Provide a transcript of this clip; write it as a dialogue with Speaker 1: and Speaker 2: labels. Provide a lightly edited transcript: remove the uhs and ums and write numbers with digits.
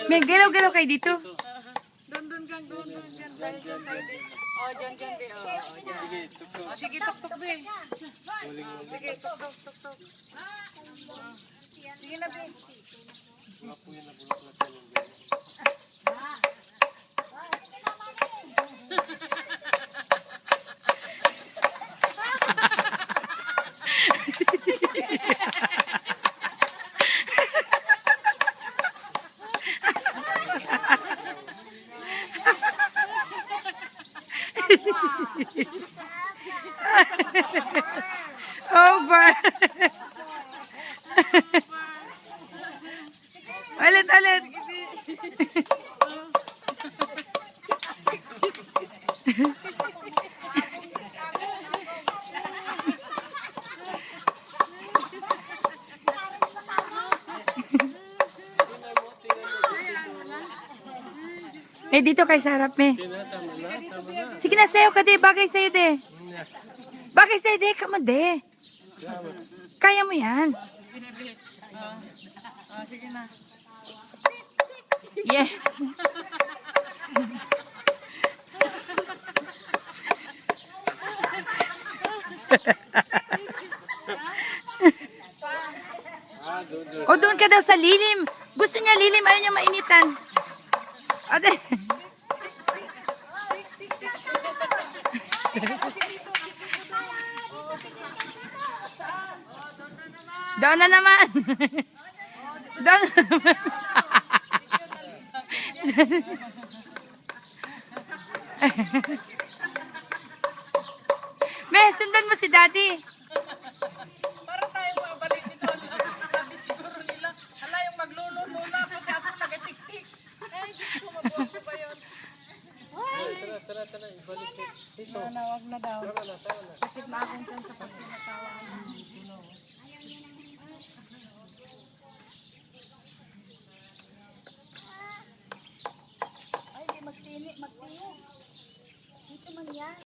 Speaker 1: May galaw-galaw kayo dito.
Speaker 2: Doon kang doon dyan. Dahil dyan tayo din. Oh, dyan, be. Oh, dyan. Oh, sige, tuk-tuk, be. Sige, tuk-tuk. Sige na, be.
Speaker 1: Over. Ulit. Eh, dito kay sarap, me. Sige na, sayo ka, de. Bagay sa'yo, de. Bagay sa'yo, de. Come on, de. Kaya mo yan.
Speaker 2: Oh, sige na.
Speaker 1: Yeah. O, doon ka daw sa lilim. Gusto niya lilim, ayaw niya mainitan. Ate. Doon na naman. Doon na naman. Me, sundan mo si Daddy.
Speaker 2: Para tayo mabalik dito. Sabi siguro nila, hala yung maglulula pati ako nagatik-tik. Ay, Diyos ko, mabuhay ba yun?
Speaker 3: Tara, ibalik dito.
Speaker 2: Wag na daw. Sakit na akong dyan sa pagtinatawaan.